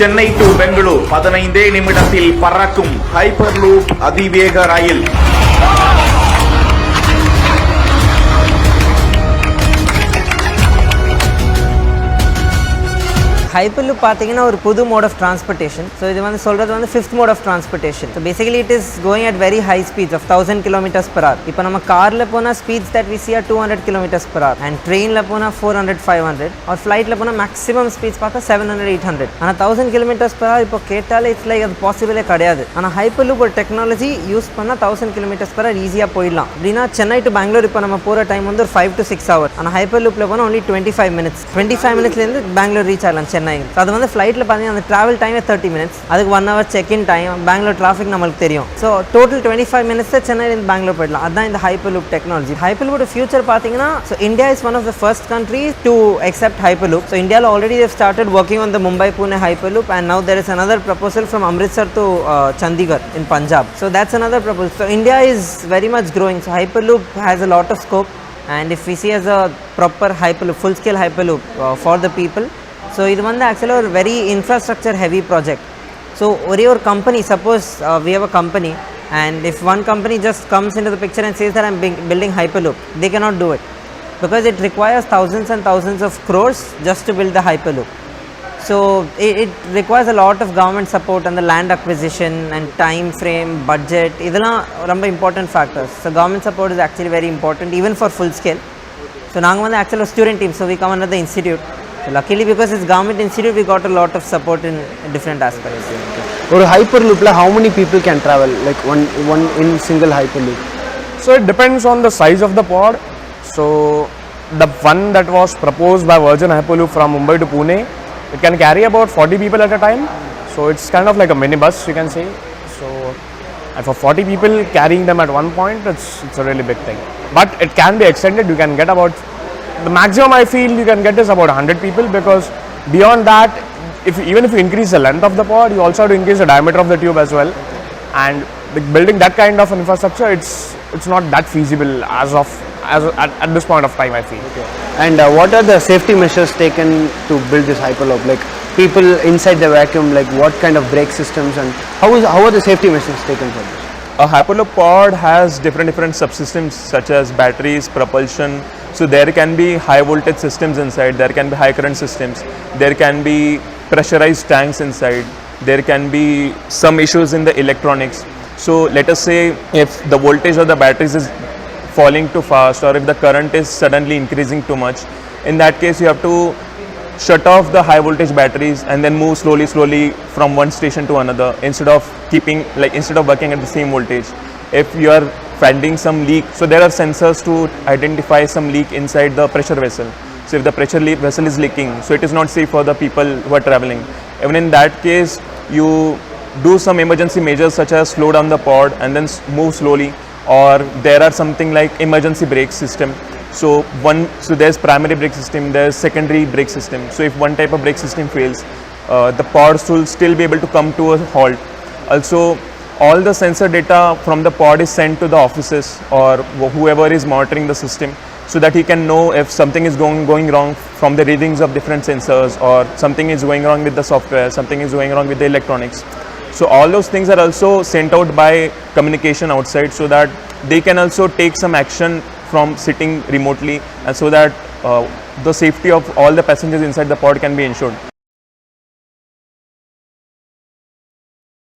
Chennai to Bangalore 15 நிமிடத்தில் பறக்கும் hyperloop அதிவேக ரயில். Hyperloop பார்த்தீங்கன்னா ஒரு புது mode of transportation. So இது வந்து சொல்கிறது வந்து fifth mode of transportation. So basically it is going at very high speeds of 1000 kilometers per hour. இப்போ நம்ம காரில் போனால் speeds that we see are 200 kilometers per hour and ட்ரெயினில் போனால் 400-500 or ஃப்ளைட்டில் போனால் maximum speeds பார்த்தா 700-800. ஆனால் 1000 kilometers per hour இப்போ கேட்டாலே இட்ஸ் லைக் அது பாசிபிளே கிடையாது. ஆனால் Hyperloop ஒரு டெக்னாலஜி யூஸ் பண்ணால் 1000 kilometers per hour ஈஸியாக போயிடலாம். அப்படின்னா சென்னை டு பெங்களூர் இப்போ நம்ம போகிற டைம் வந்து ஒரு 5 to 6 hours. ஆனால் Hyperloopல போனால் only 25 minutes. 25 minutesலேருந்து பெங்களூர் ரீச் ஆகலாம் சென்னை. அது வந்து ஃப்ளைட்டில் பார்த்தீங்கன்னா அந்த ட்ராவல் டைமே 30 minutes, அதுக்கு 1 hour check in time, Bangalore traffic நம்மளுக்கு தெரியும். ஸோ டோட்டல் 25 minutes சென்னையிலேருந்து பெங்களூர் போயிடலாம். அதுதான் இந்த Hyperloop டெக்னாலஜி. Hyperloop ஃபியூச்சர் பார்த்தீங்கன்னா so India is one of the first country to accept Hyperloop. So இந்தியாவில் already they started working on the Mumbai Pune Hyperloop and now there is another proposal from Amritsar to Chandigarh in Punjab. So that's another proposal. So India is very much growing. So Hyperloop has a lot of scope, and if we see as a proper Hyperloop, full scale Hyperloop for the people. So இது வந்து ஆக்சுவலாக ஒரு very infrastructure heavy project. So ஒரே ஒரு company, suppose we have a company and if one company just comes into the picture and says that I'm building Hyperloop, they cannot do it because it requires thousands and thousands of crores just to build the Hyperloop. So it requires a lot of government support and the land acquisition and time frame, budget. இதெல்லாம் ரொம்ப important factors. So government support is actually very important even for full scale. So நாங்கள் வந்து ஆக்சுவலாக student team, so we come under the institute. So luckily because it's government institute, we got a lot of support in different aspects. Or Hyperloop, like how many people can travel, like one in single Hyperloop? So it depends on the size of the pod. So the one that was proposed by Virgin Hyperloop from Mumbai to Pune, it can carry about 40 people at a time. So it's kind of like a minibus, you can say. So and for 40 people carrying them at one point, it's a really big thing. But it can be extended. You can get about the maximum I feel you can get is about 100 people, because beyond that, even if you increase the length of the pod, you also have to increase the diameter of the tube as well. And building that kind of infrastructure, it's not that feasible at this point of time, I feel. Okay. And what are the safety measures taken to build this Hyperloop? Like people inside the vacuum, like what kind of brake systems and how are the safety measures taken for this? A Hyperloop pod has different subsystems such as batteries, propulsion. So there can be high voltage systems inside, there can be high current systems, there can be pressurized tanks inside, there can be some issues in the electronics. So let us say if the voltage of the batteries is falling too fast, or if the current is suddenly increasing too much, in that case you have to shut off the high voltage batteries and then move slowly from one station to another, instead of working at the same voltage. If you are finding some leak, so there are sensors to identify some leak inside the pressure vessel. So if the pressure vessel is leaking, so it is not safe for the people who are traveling. Even in that case, you do some emergency measures such as slow down the pod and then move slowly, or there are something like emergency brake system. So there's primary brake system, there's secondary brake system. So if one type of brake system fails, the pods will still be able to come to a halt. Also, all the sensor data from the pod is sent to the offices or whoever is monitoring the system, so that he can know if something is going wrong from the readings of different sensors, or something is going wrong with the software, something is going wrong with the electronics. So all those things are also sent out by communication outside, so that they can also take some action from sitting remotely, and so that the safety of all the passengers inside the pod can be ensured.